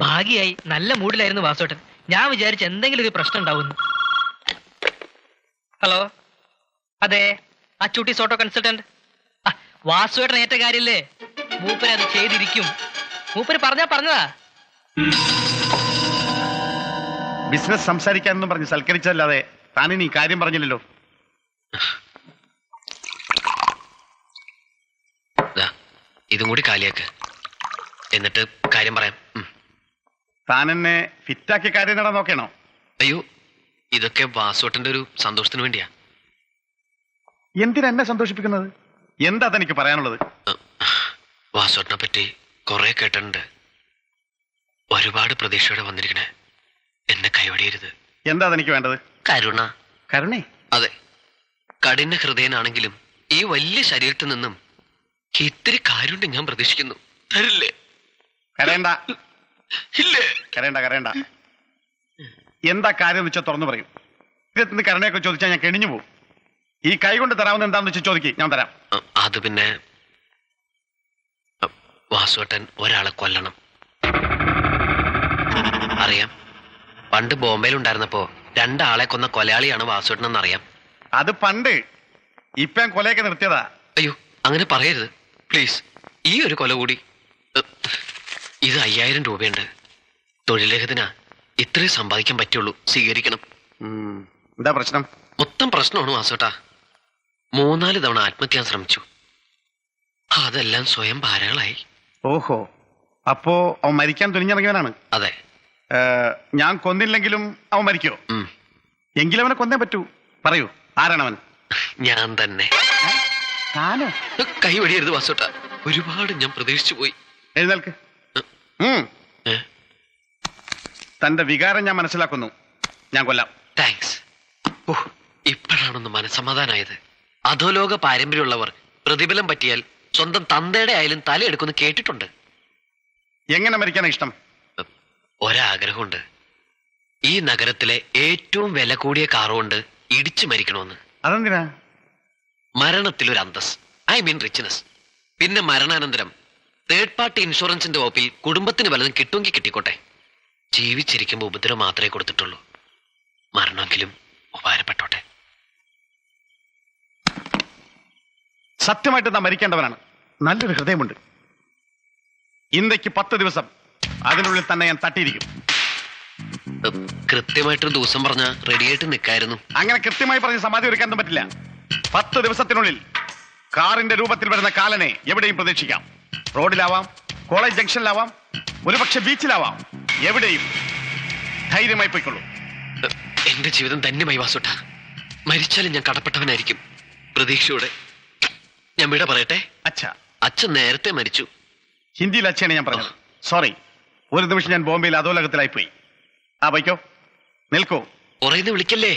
ഭാഗ്യമായി നല്ല മൂഡിലായിരുന്നു വാസോട്ടൻ. ഞാൻ വിചാരിച്ച എന്തെങ്കിലും ഒരു പ്രശ്നം ഉണ്ടാവുന്നു. ഹലോ, അതെ, അച്ചൂട്ടി ഓട്ടോ കൺസൾട്ടന്റ്. വാസുവേട്ടൻ ഏറ്റ കാര്യല്ലേ, മൂപ്പര് അത് ചെയ്തിരിക്കും. മൂപ്പര് പറഞ്ഞതാ. ബിസിനസ് സംസാരിക്കാനെന്നും പറഞ്ഞ് സൽക്കരിച്ചല്ലാതെ താനിനി കാര്യം പറഞ്ഞില്ലല്ലോ. ഇതും കൂടി കാലിയാക്ക്, എന്നിട്ട് കാര്യം പറയാം. താൻ എന്നെ ഫിറ്റാക്കി കാര്യം നേടാൻ നോക്കണോ? അയ്യോ, ഇതൊക്കെ വാസുവേട്ടന്റെ ഒരു സന്തോഷത്തിന് വേണ്ടിയാ. എന്തിനാ എന്നെ സന്തോഷിപ്പിക്കുന്നത്? എന്താ തനിക്ക് പറയാനുള്ളത്? വാസുവേട്ടനെ പറ്റി കുറെ കേട്ടിട്ടുണ്ട്. ഒരുപാട് പ്രതീക്ഷയോടെ വന്നിരിക്കണേ, എന്നെ കൈവടിയരുത്. എന്താ തനിക്ക് വേണ്ടത്? കരുണ. കരുണേ? അതെ, കഠിന ഹൃദയനാണെങ്കിലും ഈ വലിയ ശരീരത്തിൽ നിന്നും ഇത്തിരി കാരുണ്യം ഞാൻ പ്രതീക്ഷിക്കുന്നു. തരില്ലേ? കരയണ്ട, ഇല്ലേ? കരയണ്ട. എന്താ കാര്യം വെച്ചാൽ തുറന്നു പറയൂ. ഇതിന് കരുണയൊക്കെ ചോദിച്ചാൽ ഞാൻ കെണിഞ്ഞു പോകും. ഈ കൈ കൊണ്ട് തരാമെന്ന് എന്താന്ന് വെച്ചാൽ ചോദിക്കും, ഞാൻ തരാം. അത് പിന്നെ വാസുവേട്ടൻ ഒരാളെ കൊല്ലണം. അറിയാം, പണ്ട് ബോംബെയിൽ ഉണ്ടായിരുന്നപ്പോ 2 ആളെ കൊന്ന കൊലയാളിയാണ് വാസുവേട്ടൻ എന്നറിയാം. അത് പണ്ട്. ഇപ്പൊ ഞാൻ കൊലയൊക്കെ നിർത്തിയതാ. അയ്യോ, അങ്ങനെ പറയരുത് പ്ലീസ്. ഈ ഒരു കൊല കൂടി. ഇത് 5000 രൂപയുണ്ട്. തൊഴിലേഖത്തിനാ, ഇത്രയും സമ്പാദിക്കാൻ പറ്റുള്ളൂ. സ്വീകരിക്കണം. എന്താ പ്രശ്നം? മൊത്തം പ്രശ്നമാണ് വാസുവേട്ടാ. 3-4 തവണ ആത്മഹത്യ ചെയ്യാൻ ശ്രമിച്ചു. അതെല്ലാം സ്വയം ഭാരങ്ങളായി. ഓഹോ, അപ്പോ അവൻ മരിക്കാൻ തുനിഞ്ഞിറങ്ങിയവനാണ്? അതെ. ഞാൻ കൊന്നില്ലെങ്കിലും അവൻ മരിക്കോ? എങ്കിലും അവനെ കൊന്നേ പറ്റൂ. പറയൂ, ആരാണവൻ? ഞാൻ തന്നെ. കൈ വെടിയരുത് വാസുവേട്ടാ, ഒരുപാട് ഞാൻ പ്രതീക്ഷിച്ചു പോയി. എഴുന്നേൽക്ക്. തന്റെ വികാരം ഞാൻ മനസ്സിലാക്കുന്നു. ഞാൻ കൊല്ലാം. താങ്ക്സ്. ഇപ്പോഴാണൊന്ന് മനസ്സമാധാനായത്. അധോലോക പാരമ്പര്യമുള്ളവർ പ്രതിഫലം പറ്റിയാൽ സ്വന്തം തന്തയുടെ ആയാലും തലയെടുക്കുന്നു കേട്ടിട്ടുണ്ട്. എങ്ങനെ മരിക്കാനാ ഇഷ്ടം? ഒരാഗ്രഹമുണ്ട്. ഈ നഗരത്തിലെ ഏറ്റവും വില കൂടിയ കാറുകൊണ്ട് ഇടിച്ചു മരിക്കണമെന്ന്. അതെന്തിനാ? മരണത്തിലൊരു അന്തസ്, ഐ മീൻ റിച്ച്നെസ്. പിന്നെ മരണാനന്തരം തേർഡ് പാർട്ടി ഇൻഷുറൻസിന്റെ വകുപ്പിൽ കുടുംബത്തിന് വല്ലതും കിട്ടുമെങ്കിൽ കിട്ടിക്കോട്ടെ. ജീവിച്ചിരിക്കുമ്പോൾ ഉപദ്രവം മാത്രമേ കൊടുത്തിട്ടുള്ളൂ. മരണമെങ്കിലും ഉപകാരപ്പെട്ടോട്ടെ. സത്യമായിട്ട് നാം മരിക്കേണ്ടവനാണ്. നല്ലൊരു ഹൃദയമുണ്ട്. ഇന്നേക്ക് 10 ദിവസം അതിനുള്ളിൽ തന്നെ ഞാൻ തട്ടിയിരിക്കും. കൃത്യമായിട്ടൊരു ദിവസം പറഞ്ഞ റെഡിയായിട്ട് നിൽക്കായിരുന്നു. അങ്ങനെ കൃത്യമായി പറഞ്ഞ് സമാധി ഒരുക്കാനൊന്നും പറ്റില്ല. 10 ദിവസത്തിനുള്ളിൽ കാറിന്റെ രൂപത്തിൽ വരുന്ന കാലനെ എവിടെയും പ്രതീക്ഷിക്കാം. റോഡിലാവാം, കോളേജ് ജംഗ്ഷനിലാവാം, ഒരുപക്ഷെ ബീച്ചിലാവാം. എവിടെയും ധൈര്യമായി പോയിക്കൊള്ളൂ. എന്റെ ജീവിതം ധന്യമായി വാസുട്ടാ. മരിച്ചാലും ഞാൻ കടപ്പെട്ടവനായിരിക്കും. പ്രതീക്ഷയോടെ ഞാൻ വിട പറയട്ടെ. അച്ഛൻ നേരത്തെ മരിച്ചു. ഹിന്ദിയിൽ അച്ഛനെ ഞാൻ പറഞ്ഞത്. സോറി, ഒരു നിമിഷം ഞാൻ ബോംബെയിൽ അധോലോകത്തിലായി പോയി. വയ്ക്കോ, നിൽക്കൂ. കുറേന്ന് വിളിക്കല്ലേ.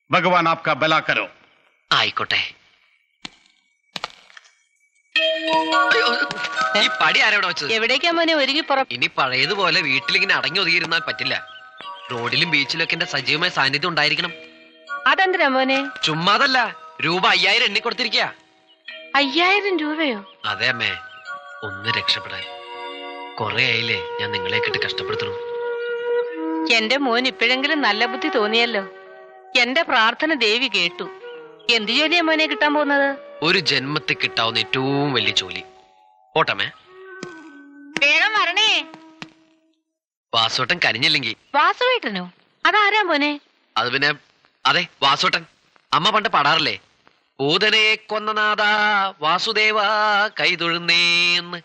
ഭഗവാൻ ആപ്കാ ബലാ കരോ. ആയിക്കോട്ടെ. ഈ പടി ആരോടെ വെച്ചത്? എവിടേക്കാ മോനെ ഒരുങ്ങി ഇനി പഴയതുപോലെ വീട്ടിലിങ്ങനെ അടങ്ങി ഒതുങ്ങിയിരുന്നാൽ പറ്റില്ല. റോഡിലും ബീച്ചിലൊക്കെ എന്റെ സജീവമായ സാന്നിധ്യം ഉണ്ടായിരിക്കണം. അതെന്തിനാ മോനെ? ചുമ്മാതല്ല, രൂപ 5000 എണ്ണി കൊടുത്തിരിക്കുക. 5000 രൂപയോ? അതെ അമ്മേ, ഒന്ന് രക്ഷപ്പെടാൻ. കൊറേ ആയില്ലേ ഞാൻ നിങ്ങളെ കിട്ടി കഷ്ടപ്പെടുത്തണു. എന്റെ മോൻ ഇപ്പോഴെങ്കിലും നല്ല ബുദ്ധി തോന്നിയല്ലോ. എന്റെ പ്രാർത്ഥന ദേവി കേട്ടു. എന്ത് ജോലിയാ മോനെ കിട്ടാൻ പോകുന്നത്? ഒരു ജന്മത്തിൽ കിട്ടാവുന്ന ഏറ്റവും വലിയ ജോലി. ഓട്ടമേ, വേഗം വരണേ. വാസോട്ടൻ കനിഞ്ഞില്ലെങ്കിൽ. വാസുവേട്ടനോ? അതാരാ മോനെ? അത് പിന്നെ അതെ, വാസോട്ടൻ. അമ്മ പണ്ട് പാടാറില്ലേ, പൂതനയെ കൊന്നനാഥ വാസുദേവ കൈതൊഴുന്നേന്ന്.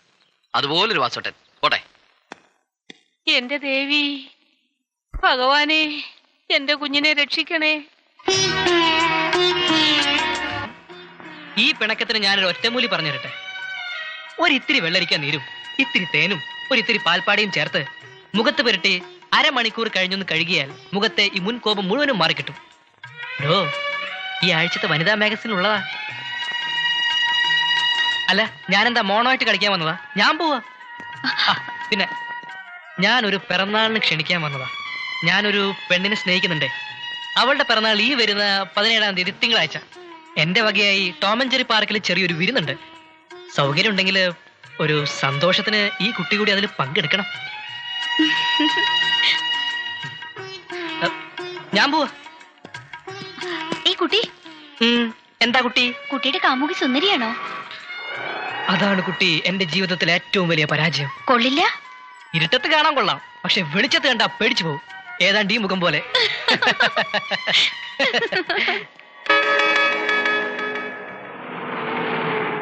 അതുപോലൊരു വാസോട്ടൻ. പോട്ടെ. എന്റെ ദേവി ഭഗവാനെ, എന്റെ കുഞ്ഞിനെ രക്ഷിക്കണേ. ഈ പിണക്കത്തിന് ഞാനൊരു ഒറ്റമൂലി പറഞ്ഞു തരട്ടെ. ഒരിത്തിരി വെള്ളരിക്കാൻ നീരും ഇത്തിരി തേനും ഒരിത്തിരി പാൽപ്പാടിയും ചേർത്ത് മുഖത്ത് പുരട്ടി അരമണിക്കൂർ കഴിഞ്ഞൊന്ന് കഴുകിയാൽ മുഖത്തെ ഈ മുൻ കോപം മുഴുവനും മാറിക്കിട്ടും. ഈ ആഴ്ചത്തെ വനിതാ മാഗസിൻ ഉള്ളതാ. അല്ല, ഞാനെന്താ മോണോയിട്ട് കളിക്കാൻ വന്നതാ? ഞാൻ പോവാ. പിന്നെ ഞാനൊരു പിറന്നാളിന് ക്ഷണിക്കാൻ വന്നതാ. ഞാനൊരു പെണ്ണിനെ സ്നേഹിക്കുന്നുണ്ടേ. അവളുടെ പിറന്നാൾ ഈ വരുന്ന 17-ാം തീയതി തിങ്കളാഴ്ച. എന്റെ വകയായി ടോം ആൻഡ് ജെറി പാർക്കിൽ ചെറിയൊരു വിരുന്നുണ്ട്. സൗകര്യം ഉണ്ടെങ്കിൽ ഒരു സന്തോഷത്തിന് ഈ കുട്ടി കൂടി അതിൽ പങ്കെടുക്കണം. ഞാൻ പോവാ. ഈ കുട്ടി എന്താ കുട്ടി? കുട്ടിയുടെ കാമുകി സുന്ദരിയാണോ? അതാണ് കുട്ടി എന്റെ ജീവിതത്തിലെ ഏറ്റവും വലിയ പരാജയം. കൊള്ളില്ല. ഇരുട്ടത്ത് കാണാൻ കൊള്ളാം, പക്ഷെ വെളിച്ചത്ത് കണ്ടാ പേടിച്ചു പോകും. ഏതാണ്ട് ഈ മുഖം പോലെ.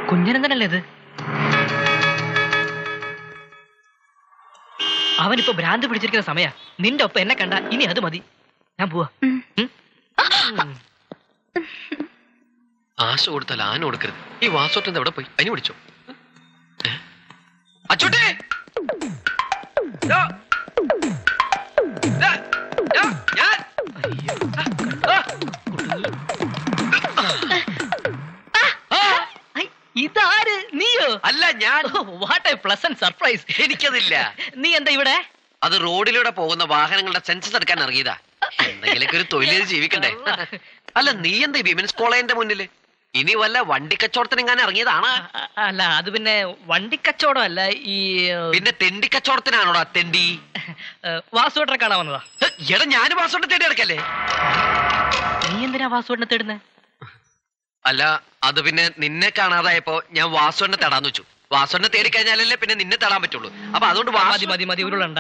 കുഞ്ഞനന്തനല്ലേ ഇത്? അവനിപ്പോ ഭ്രാന്ത് പിടിച്ചിരിക്കുന്ന സമയ. നിന്റെ ഒപ്പം എന്നെ കണ്ട ഇനി അത് മതി. ഞാൻ പോവാ. ആശ കൊടുത്താൽ ആന കൊടുക്കരുത്. ഈ വാസോട്ടൻ എവിടെ പോയി? അതിന് പിടിച്ചോ. അച്ചോട്ടെ, ഇതാര്? നീയോ? അല്ല, ഞാൻ. What a pleasant surprise. എനിക്കതില്ല. നീ എന്താ ഇവിടെ? അത് റോഡിലൂടെ പോകുന്ന വാഹനങ്ങളുടെ സെൻസസ് എടുക്കാൻ ഇറങ്ങിയതാ. എന്തെങ്കിലൊക്കെ ഒരു തൊഴിൽ ജീവിക്കണ്ടേ? അല്ല, നീ എന്താ വിമൻസ് കോളേജിന്റെ മുന്നില്? ഇനി വല്ല വണ്ടി കച്ചവടത്തിനെങ്ങാനും ഇറങ്ങിയതാണ്? അല്ല, അത് പിന്നെ വണ്ടി കച്ചവടം അല്ല, ഈ പിന്നെ തെണ്ടി കച്ചവടത്തിനാണോടാ തെണ്ടി? വാസുവേട്ടനെ കാണാൻ വന്നതാ. എടാ, ഞാൻ വാസുവേട്ടനെ തേടി നടക്കല്ലേ? നീ എന്തിനാ വാസുവേട്ടനെ തേടുന്നേ? അല്ല, അത് പിന്നെ നിന്നെ കാണാതായപ്പോ ഞാൻ വാസുവേട്ടനെ തേടാന്ന് വെച്ചു. വാസുവേട്ടനെ തേടി കഴിഞ്ഞാലല്ലേ പിന്നെ നിന്നെ തേടാൻ പറ്റുള്ളൂ. അപ്പൊ അതുകൊണ്ട് മതി മതി മതി, ഉരുളണ്ട.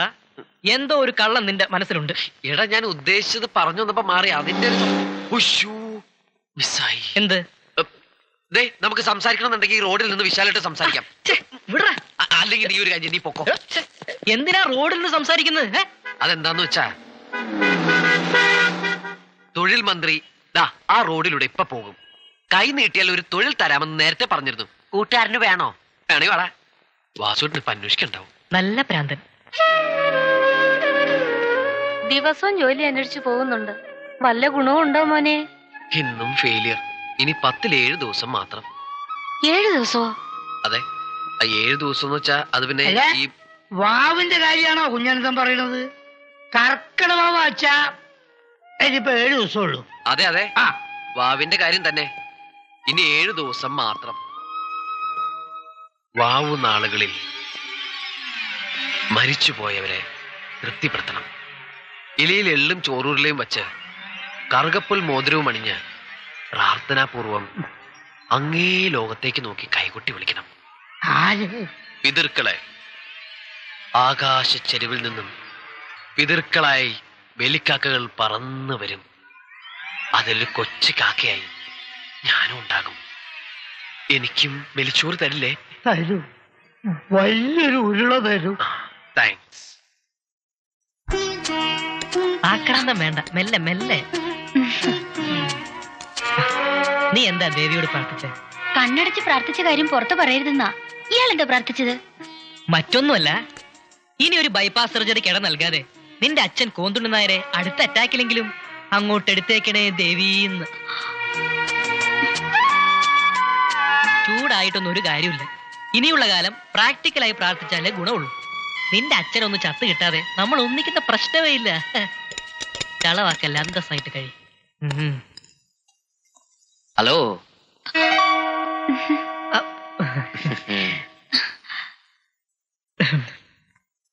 എന്തോ ഒരു കള്ളം നിന്റെ മനസ്സിലുണ്ട്. എടാ, ഞാൻ ഉദ്ദേശിച്ചത് പറഞ്ഞു വന്നപ്പോ മാറി. അതിന്റെ മിസ്സായി. എന്ത്? ദേ, നമുക്ക് സംസാരിക്കണമെന്നുണ്ടെങ്കിൽ റോഡിൽ നിന്ന് വിശാലായിട്ട് സംസാരിക്കാം. അല്ലെങ്കിൽ നീ ഒരു കാര്യം, നീ പൊക്കോ. എന്തിനാ റോഡിൽ നിന്ന് സംസാരിക്കുന്നത്? അതെന്താന്ന് വെച്ചാ, തൊഴിൽ മന്ത്രി ദാ ആ റോഡിലൂടെ ഇപ്പൊ പോകും. കൈ നീട്ടിയാൽ ഒരു തൊഴിൽ തരാമെന്ന് നേരത്തെ പറഞ്ഞിരുന്നു. കൂട്ടുകാരന് വേണോ? വേണേ വേടാ. വാസുവിന് ഇപ്പൊ അന്വേഷിക്കണ്ടാവും. നല്ല പ്രാന്തൻ. ദിവസവും ജോലി അന്വേഷിച്ചു പോകുന്നുണ്ട്. വല്ല ഗുണവും ഉണ്ടോ മോനെ? ഇന്നും ഫെയിലിയർ. ഇനി 10-7 ദിവസം മാത്രം. 7 ദിവസമോ? അതെ, 7 ദിവസം എന്ന് വെച്ചാ അത് പിന്നെ ഈ വാവിന്റെ കാര്യമാണോ കുഞ്ഞനന്തൻ പറയണത്? കർക്കിടക വാവ് വച്ചാ ഇനിയിപ്പോ 7 ദിവസമുള്ളൂ. അതെ അതെ, വാവിന്റെ കാര്യം തന്നെ. ഇനി 7 ദിവസം മാത്രം. വാവു നാളുകളിൽ മരിച്ചുപോയവരെ തൃപ്തിപ്പെടുത്തണം. ഇലയിൽ എള്ളും ചോറൂരിലെയും വച്ച് കറുകപ്പുൽ മോതിരവും അണിഞ്ഞ് പ്രാർത്ഥനാപൂർവം അങ്ങേ ലോകത്തേക്ക് നോക്കി കൈകൊട്ടി വിളിക്കണം. പിതൃക്കളെ ആകാശ ചെരുവിൽ നിന്നും പിതൃക്കളായി വെലിക്കാക്കകൾ പറന്നു വരും. അതിലൊരു കൊച്ചു കാക്കയായി ഞാനും ഉണ്ടാകും. എനിക്കും വെലിച്ചോറ് തരില്ലേ? തരൂ, വലിയൊരു ഉരുള തരൂ. താങ്ക്സ്. ആക്രാന്തം വേണ്ട, മെല്ലെ മെല്ലെ. നീ എന്താ ദേവിയോട് പ്രാർത്ഥിച്ചേ? കണ്ണടച്ച് പ്രാർത്ഥിച്ച കാര്യം പുറത്ത് പറയരുതെന്നാ. ഇയാൾ എന്താ പ്രാർത്ഥിച്ചത്? മറ്റൊന്നുമല്ല, ഇനി ഒരു ബൈപ്പാസ് സർജറി കിട നൽകാതെ നിന്റെ അച്ഛൻ കോന്തുണ്ണി നായരെ അടുത്ത അറ്റാക്കിലെങ്കിലും അങ്ങോട്ട് എടുത്തേക്കണേ ദേവീന്ന്. ചൂടായിട്ടൊന്നും ഒരു കാര്യമില്ല. ഇനിയുള്ള കാലം പ്രാക്ടിക്കലായി പ്രാർത്ഥിച്ചാലേ ഗുണമുള്ളൂ. നിന്റെ അച്ഛനൊന്ന് ചത്ത് കിട്ടാതെ നമ്മൾ ഒന്നിക്കുന്ന പ്രശ്നമേ ഇല്ല. ചളവാക്കല്ല, അന്തസ്സായിട്ട് കഴി. ഹലോ,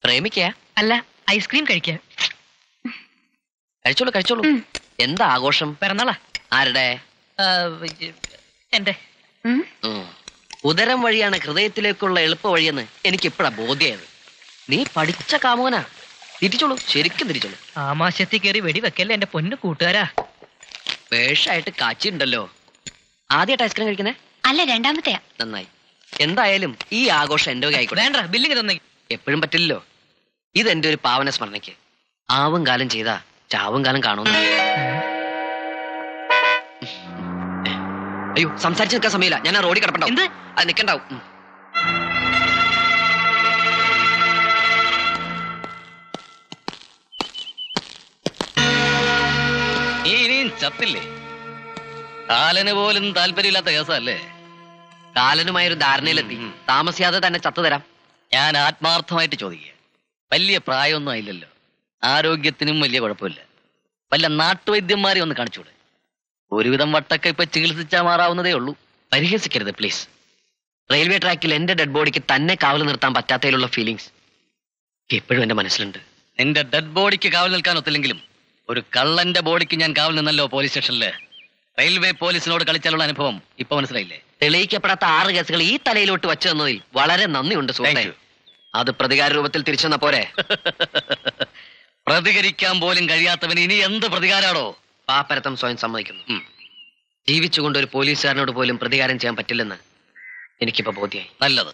പ്രേമിക്ക? അല്ല, ഐസ്ക്രീം കഴിക്കാൻ. കഴിച്ചോളൂ കഴിച്ചോളൂ. എന്താ ആഘോഷം? പിറന്നാളാ. ആരുടെ? എന്റെ. ഉദരം വഴിയാണ് ഹൃദയത്തിലേക്കുള്ള എളുപ്പ വഴിയെന്ന് എനിക്ക് ഇപ്പഴാ ബോധ്യായത്. നീ പഠിച്ച കാമുകനാ. തിരിച്ചോളൂ, ശരിക്കും തിരിച്ചോളൂ. ആമാശത്തിൽ കയറി വെടിവെക്കല്ലേ എന്റെ പൊന്നു കൂട്ടുകാരാ. വേഷായിട്ട് കാച്ചിണ്ടല്ലോ. ആദ്യമായിട്ട് ഐസ്ക്രീം കഴിക്കുന്നേ? അല്ല, രണ്ടാമത്തെയാ. നന്നായി. എന്തായാലും ഈ ആഘോഷം എന്റെ വക ആയിക്കോട്ടെ. വേണ്ട, ബില്ലിങ് തന്നെ. എപ്പോഴും പറ്റില്ലല്ലോ. ഇതെന്റെ ഒരു പാവന സ്മരണയ്ക്ക്. ആവും കാലം ചെയ്താ ചാവും കാലം കാണുന്നു. അയ്യോ, സംസാരിച്ച് നിൽക്കാൻ സമയമില്ല. ഞാൻ ആ റോഡിൽ കിടപ്പുണ്ടാവും. അത് നിൽക്കണ്ടാവും. ചത്തില്ലേ? കാലന് പോലും താല്പര്യമില്ലാത്ത കേസല്ലേ? കാലനുമായൊരു ധാരണയിലെത്തി. താമസിയാതെ തന്നെ ചത്തുതരാം. ഞാൻ ആത്മാർത്ഥമായിട്ട് ചോദിക്കുക. വലിയ പ്രായമൊന്നും ആയില്ലല്ലോ, ആരോഗ്യത്തിനും വലിയ കുഴപ്പമില്ല. വല്ല നാട്ടുവൈദ്യന്മാരെ ഒന്ന് കാണിച്ചൂടെ? ഒരുവിധം വട്ടൊക്കെ ഇപ്പൊ ചികിത്സിച്ചാൽ മാറാവുന്നതേ ഉള്ളൂ. പരിഹസിക്കരുത് പ്ലീസ്. റെയിൽവേ ട്രാക്കിൽ എന്റെ ഡെഡ് ബോഡിക്ക് തന്നെ കാവൽ നിർത്താൻ പറ്റാത്തതിലുള്ള ഫീലിങ്സ് എപ്പോഴും എന്റെ മനസ്സിലുണ്ട്. നിന്റെ ഡെഡ് ബോഡിക്ക് കാവൽ നിൽക്കാൻ ഒത്തില്ലെങ്കിലും ഒരു കള്ളന്റെ ബോഡിക്ക് ഞാൻ കാവൽ നിന്നല്ലോ പോലീസ് സ്റ്റേഷനില്. റെയിൽവേ പോലീസിനോട് കളിച്ചാലുള്ള അനുഭവം ഇപ്പൊ മനസ്സിലായില്ലേ? തെളിയിക്കപ്പെടാത്ത 6 കേസുകൾ ഈ തലയിലോട്ട് വച്ചു തന്നതിൽ വളരെ നന്ദിയുണ്ട് സുഹൃത്തേ. Thank you. അത് പ്രതികാര രൂപത്തിൽ തിരിച്ചെന്ന പോരെ. പ്രതികരിക്കാൻ പോലും കഴിയാത്തവന് ഇനി എന്ത് പ്രതികാരാണോ? പാപ്പരത്തം സ്വയം സമ്മതിക്കുന്നു. ജീവിച്ചുകൊണ്ട് ഒരു പോലീസുകാരനോട് പോലും പ്രതികാരം ചെയ്യാൻ പറ്റില്ലെന്ന് എനിക്കിപ്പോ ബോധ്യായി. നല്ലത്.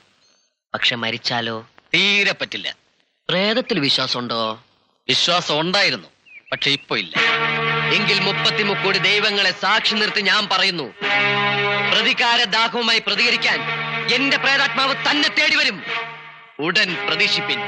പക്ഷെ മരിച്ചാലോ? തീരെ പറ്റില്ല. പ്രേതത്തിൽ വിശ്വാസമുണ്ടോ? വിശ്വാസം ഉണ്ടായിരുന്നു, പക്ഷെ ഇപ്പൊ ഇല്ല. എങ്കിൽ 33 കോടി ദൈവങ്ങളെ സാക്ഷി നിർത്തി ഞാൻ പറയുന്നു, പ്രതികാര ദാഹവുമായി പ്രതികരിക്കാൻ എന്റെ പ്രേതാത്മാവ് തന്നെ തേടി വരും. ഉടൻ പ്രതീക്ഷിപ്പിൻ.